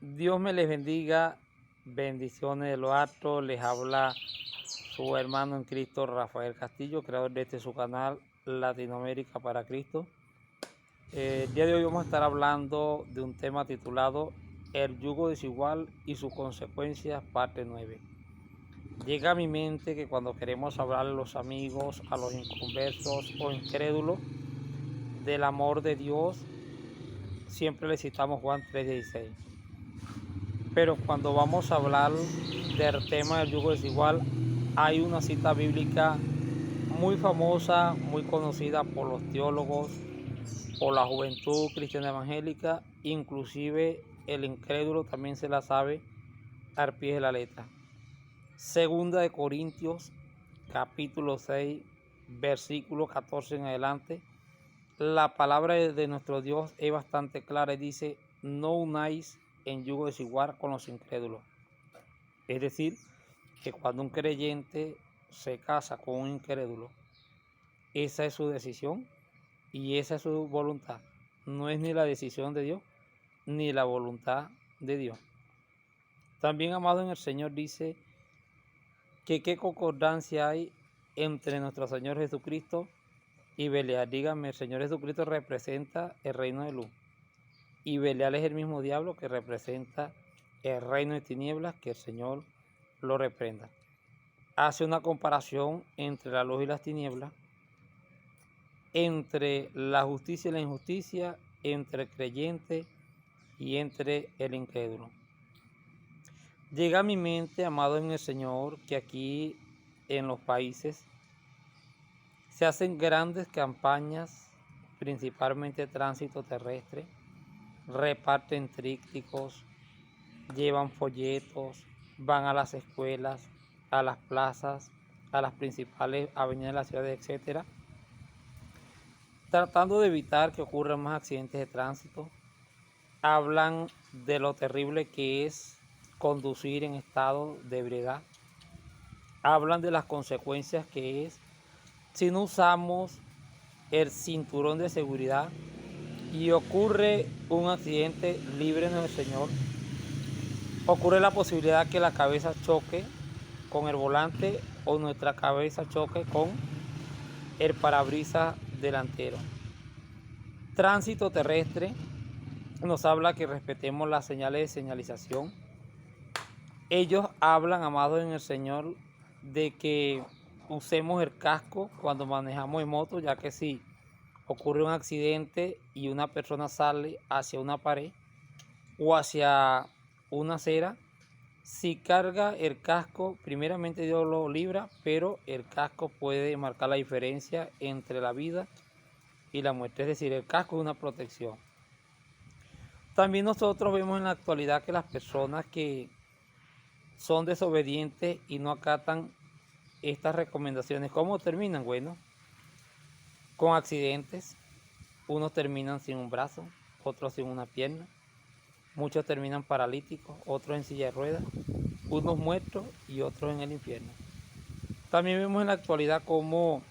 Dios me les bendiga, bendiciones de lo alto. Les habla su hermano en Cristo, Rafael Castillo, creador de este su canal Latinoamérica para Cristo. El día de hoy vamos a estar hablando de un tema titulado El yugo desigual y sus consecuencias, parte 9. Llega a mi mente que cuando queremos hablar a los amigos, a los inconversos o incrédulos del amor de Dios, siempre le citamos Juan 3:16. Pero cuando vamos a hablar del tema del yugo desigual, hay una cita bíblica muy famosa, muy conocida por los teólogos, por la juventud cristiana evangélica, inclusive el incrédulo también se la sabe al pie de la letra. Segunda de Corintios, capítulo 6, versículo 14 en adelante. La palabra de nuestro Dios es bastante clara y dice: no unáis en yugo desigual con los incrédulos. Es decir, que cuando un creyente se casa con un incrédulo, esa es su decisión y esa es su voluntad. No es ni la decisión de Dios ni la voluntad de Dios. También, amado en el Señor, dice que qué concordancia hay entre nuestro Señor Jesucristo y Belial. Dígame, el Señor Jesucristo representa el reino de luz y Belial es el mismo diablo que representa el reino de tinieblas, que el Señor lo reprenda. Hace una comparación entre la luz y las tinieblas, entre la justicia y la injusticia, entre el creyente y entre el incrédulo. Llega a mi mente, amado en el Señor, que aquí en los países se hacen grandes campañas, principalmente tránsito terrestre, reparten trípticos, llevan folletos, van a las escuelas, a las plazas, a las principales avenidas de la ciudad, etc., tratando de evitar que ocurran más accidentes de tránsito. Hablan de lo terrible que es conducir en estado de ebriedad. Hablan de las consecuencias que es si no usamos el cinturón de seguridad y ocurre un accidente, líbrenos del Señor. Ocurre la posibilidad que la cabeza choque con el volante o nuestra cabeza choque con el parabrisas delantero. Tránsito terrestre nos habla que respetemos las señales de señalización. Ellos hablan, amados en el Señor, de que usemos el casco cuando manejamos en moto, ya que si ocurre un accidente y una persona sale hacia una pared o hacia una acera, si carga el casco, primeramente Dios lo libra, pero el casco puede marcar la diferencia entre la vida y la muerte. Es decir, el casco es una protección. También nosotros vemos en la actualidad que las personas que son desobedientes y no acatan estas recomendaciones, ¿cómo terminan? Bueno, con accidentes. Unos terminan sin un brazo, otros sin una pierna, muchos terminan paralíticos, otros en silla de ruedas, unos muertos y otros en el infierno. También vemos en la actualidad cómo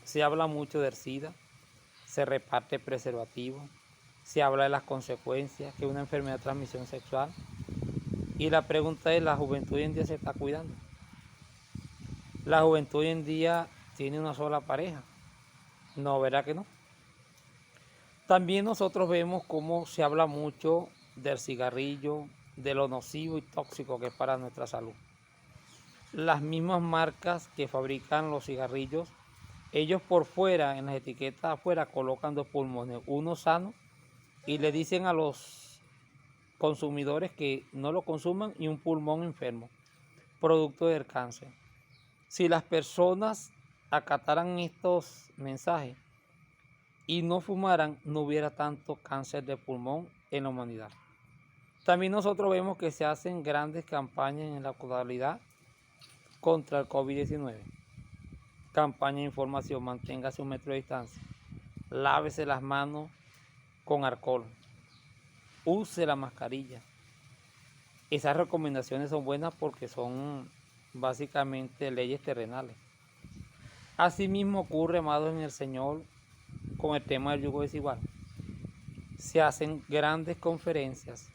se habla mucho del SIDA, se reparte preservativo, se habla de las consecuencias, que es una enfermedad de transmisión sexual. Y la pregunta es, ¿la juventud hoy en día se está cuidando? La juventud hoy en día tiene una sola pareja. No, ¿verdad que no? También nosotros vemos cómo se habla mucho del cigarrillo, de lo nocivo y tóxico que es para nuestra salud. Las mismas marcas que fabrican los cigarrillos, ellos por fuera, en las etiquetas afuera, colocan dos pulmones, uno sano, y le dicen a los consumidores que no lo consuman, y un pulmón enfermo, producto del cáncer. Si las personas acataran estos mensajes y no fumaran, no hubiera tanto cáncer de pulmón en la humanidad. También nosotros vemos que se hacen grandes campañas en la actualidad contra el COVID-19. Campaña de información: manténgase un metro de distancia, lávese las manos con alcohol, use la mascarilla. Esas recomendaciones son buenas porque son básicamente leyes terrenales. Asimismo ocurre, amados en el Señor, con el tema del yugo desigual. Se hacen grandes conferencias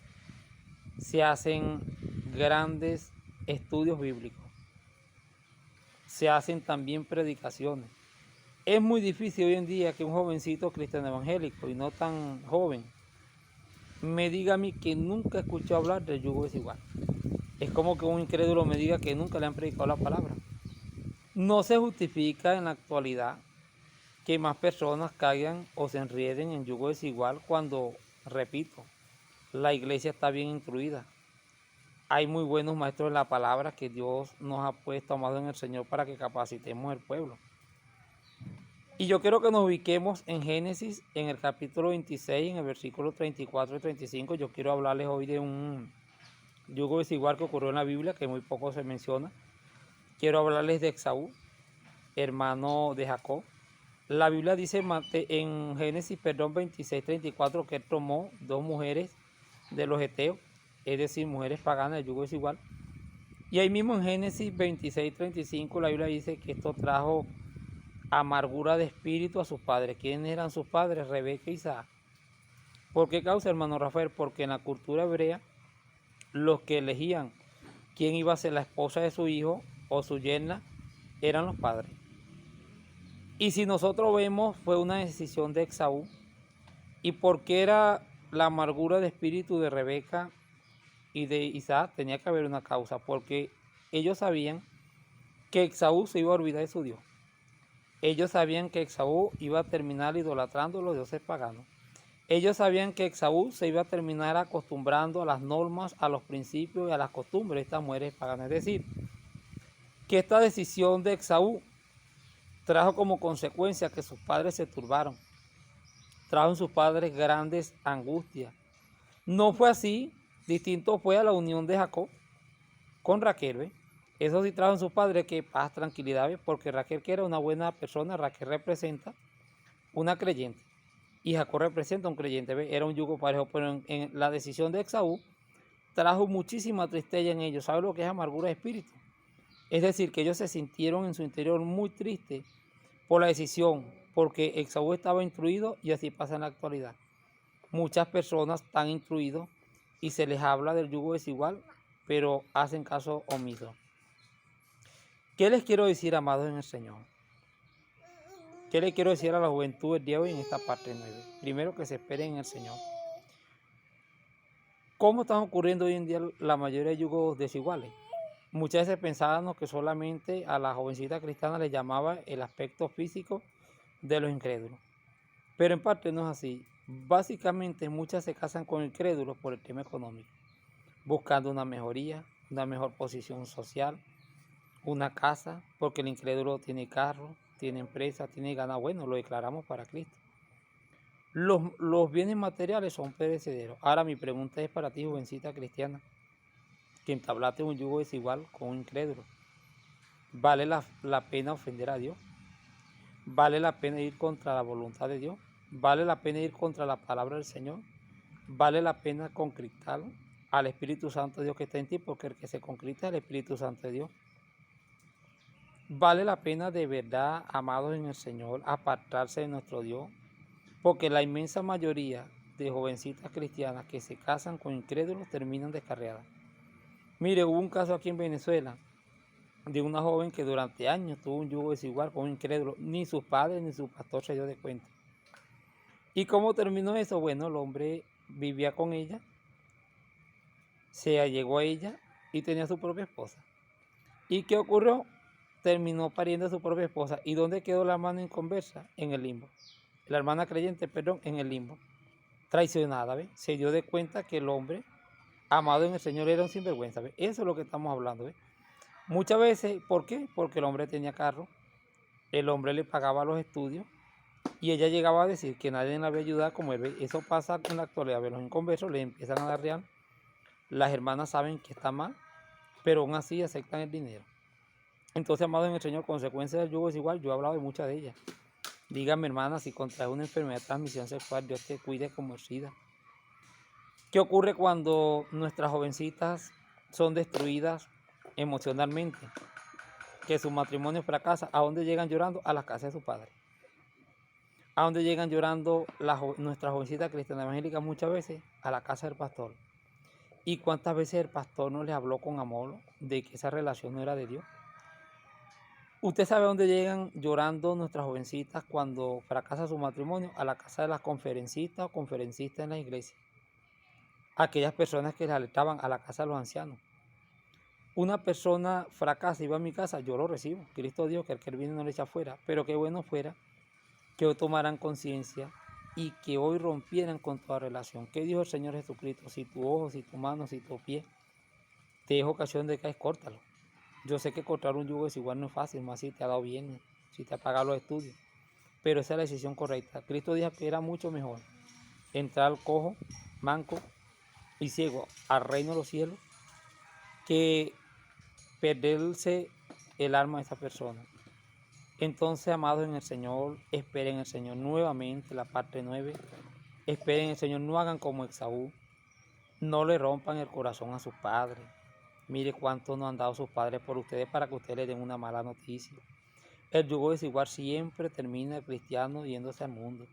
se hacen grandes estudios bíblicos, se hacen también predicaciones. Es muy difícil hoy en día que un jovencito cristiano evangélico y no tan joven me diga a mí que nunca escuchó hablar del yugo desigual. Es como que un incrédulo me diga que nunca le han predicado la palabra. No se justifica en la actualidad que más personas caigan o se enrieden en yugo desigual cuando, repito, la iglesia está bien instruida. Hay muy buenos maestros en la palabra que Dios nos ha puesto, amado en el Señor, para que capacitemos el pueblo. Y yo quiero que nos ubiquemos en Génesis, en el capítulo 26, en el versículo 34 y 35. Yo quiero hablarles hoy de un yugo desigual que ocurrió en la Biblia, que muy poco se menciona. Quiero hablarles de Esaú, hermano de Jacob. La Biblia dice en Génesis 26, 34, que él tomó dos mujeres de los heteos, es decir, mujeres paganas, el yugo desigual. Y ahí mismo en Génesis 26, 35, la Biblia dice que esto trajo amargura de espíritu a sus padres. ¿Quiénes eran sus padres? Rebeca y Isaac. ¿Por qué causa, hermano Rafael? Porque en la cultura hebrea, los que elegían quién iba a ser la esposa de su hijo o su yerna eran los padres. Y si nosotros vemos, fue una decisión de Esaú. ¿Y por qué era la amargura de espíritu de Rebeca y de Isaac? Tenía que haber una causa, porque ellos sabían que Esaú se iba a olvidar de su Dios. Ellos sabían que Esaú iba a terminar idolatrando a los dioses paganos. Ellos sabían que Esaú se iba a terminar acostumbrando a las normas, a los principios y a las costumbres de estas mujeres paganas. Es decir, que esta decisión de Esaú trajo como consecuencia que sus padres se turbaron. Trajo en sus padres grandes angustias. No fue así, distinto fue a la unión de Jacob con Raquel, ¿ve? Eso sí trajo en sus padres que paz, tranquilidad, ¿ve? Porque Raquel, que era una buena persona, Raquel representa una creyente y Jacob representa un creyente, ¿ve? Era un yugo parejo, pero en la decisión de Esaú trajo muchísima tristeza en ellos. ¿Sabe lo que es amargura de espíritu? Es decir, que ellos se sintieron en su interior muy tristes por la decisión, porque Esaú estaba instruido y así pasa en la actualidad. Muchas personas están instruidos y se les habla del yugo desigual, pero hacen caso omiso. ¿Qué les quiero decir, amados en el Señor? ¿Qué les quiero decir a la juventud el día de hoy en esta parte 9? Primero, que se esperen en el Señor. ¿Cómo están ocurriendo hoy en día la mayoría de yugos desiguales? Muchas veces pensábamos que solamente a la jovencita cristiana le llamaba el aspecto físico de los incrédulos. Pero en parte no es así. Básicamente muchas se casan con incrédulos por el tema económico, buscando una mejoría, una mejor posición social, una casa, porque el incrédulo tiene carro, tiene empresa, tiene ganas. Bueno, lo declaramos para Cristo. Los bienes materiales son perecederos. Ahora mi pregunta es para ti, jovencita cristiana, que entablaste un yugo desigual con un incrédulo. ¿Vale la pena ofender a Dios? ¿Vale la pena ir contra la voluntad de Dios? ¿Vale la pena ir contra la palabra del Señor? ¿Vale la pena concritar al Espíritu Santo de Dios que está en ti? Porque el que se concrista es el Espíritu Santo de Dios. ¿Vale la pena de verdad, amados en el Señor, apartarse de nuestro Dios? Porque la inmensa mayoría de jovencitas cristianas que se casan con incrédulos terminan descarriadas. Mire, hubo un caso aquí en Venezuela de una joven que durante años tuvo un yugo desigual con un incrédulo. Ni sus padres ni su pastor se dio de cuenta. ¿Y cómo terminó eso? Bueno, el hombre vivía con ella, se allegó a ella y tenía su propia esposa. ¿Y qué ocurrió? Terminó pariendo a su propia esposa. ¿Y dónde quedó la hermana inconversa? En el limbo. La hermana creyente, perdón, en el limbo. Traicionada, ¿ve? Se dio de cuenta que el hombre amado en el Señor era un sinvergüenza, ¿ve? Eso es lo que estamos hablando, ¿ve? Muchas veces, ¿por qué? Porque el hombre tenía carro, el hombre le pagaba los estudios y ella llegaba a decir que nadie le había ayudado como él, ¿ve? Eso pasa en la actualidad, ¿ve? Los inconversos le empiezan a dar real, las hermanas saben que está mal, pero aún así aceptan el dinero. Entonces, amado en el Señor, consecuencia del yugo desigual, yo he hablado de muchas de ellas. Dígame, hermana, si contraes una enfermedad de transmisión sexual, Dios te cuide como el SIDA. ¿Qué ocurre cuando nuestras jovencitas son destruidas emocionalmente? Que su matrimonio fracasa. ¿A dónde llegan llorando? A la casa de su padre. ¿A dónde llegan llorando nuestras jovencitas cristianas evangélicas muchas veces? A la casa del pastor. ¿Y cuántas veces el pastor no les habló con amor de que esa relación no era de Dios? ¿Usted sabe dónde llegan llorando nuestras jovencitas cuando fracasa su matrimonio? A la casa de las conferencistas o conferencistas en la iglesia. Aquellas personas que les alertaban a la casa de los ancianos. Una persona fracasa y va a mi casa, yo lo recibo. Cristo dijo que el que viene no le echa fuera. Pero qué bueno fuera que hoy tomaran conciencia y que hoy rompieran con toda relación. ¿Qué dijo el Señor Jesucristo? Si tu ojo, si tu mano, si tu pie te es ocasión de caer, córtalo. Yo sé que cortar un yugo desigual no es fácil, más si te ha dado bien, si te ha pagado los estudios. Pero esa es la decisión correcta. Cristo dijo que era mucho mejor entrar cojo, manco y ciego al reino de los cielos que perderse el alma de esa persona. Entonces, amados en el Señor, esperen en el Señor nuevamente, la parte 9. Esperen en el Señor, no hagan como Esaú, no le rompan el corazón a sus padres. Mire cuánto nos han dado sus padres por ustedes para que ustedes les den una mala noticia. El yugo desigual siempre termina el cristiano yéndose al mundo.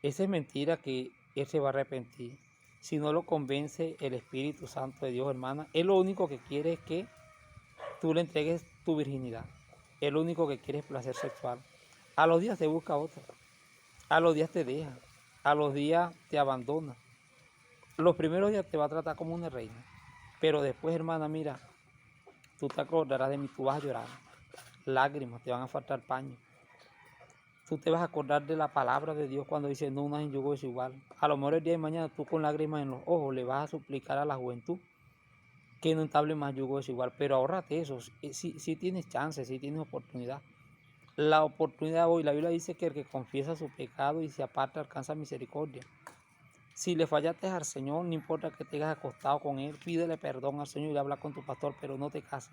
Esa es mentira que él se va a arrepentir. Si no lo convence el Espíritu Santo de Dios, hermana, él lo único que quiere es que tú le entregues tu virginidad. Él lo único que quiere es placer sexual. A los días te busca otra. A los días te deja. A los días te abandona. Los primeros días te va a tratar como una reina. Pero después, hermana, mira, tú te acordarás de mí, tú vas a llorar. Lágrimas, te van a faltar paños. Tú te vas a acordar de la palabra de Dios cuando dice no unas en yugo desigual. A lo mejor el día de mañana tú con lágrimas en los ojos le vas a suplicar a la juventud que no entable más yugo desigual. Pero ahórrate eso. Si tienes chance, si tienes oportunidad. La oportunidad hoy, la Biblia dice que el que confiesa su pecado y se aparta alcanza misericordia. Si le fallaste al Señor, no importa que te hayas acostado con Él, pídele perdón al Señor y habla con tu pastor, pero no te cases.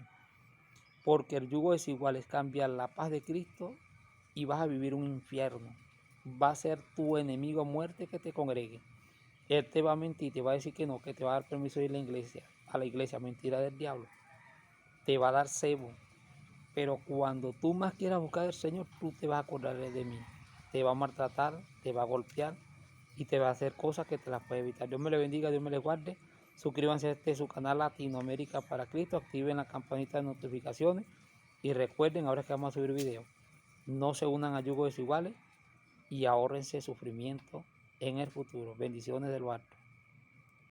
Porque el yugo desigual es cambiar la paz de Cristo y vas a vivir un infierno. Va a ser tu enemigo a muerte que te congregue. Él te va a mentir, te va a decir que no, que te va a dar permiso de ir a la iglesia, mentira del diablo. Te va a dar cebo. Pero cuando tú más quieras buscar al Señor, tú te vas a acordar de mí. Te va a maltratar, te va a golpear y te va a hacer cosas que te las puede evitar. Dios me le bendiga, Dios me le guarde. Suscríbanse a su canal Latinoamérica para Cristo, activen la campanita de notificaciones y recuerden, ahora que vamos a subir videos, no se unan a yugos desiguales y ahórrense sufrimiento en el futuro. Bendiciones del alto.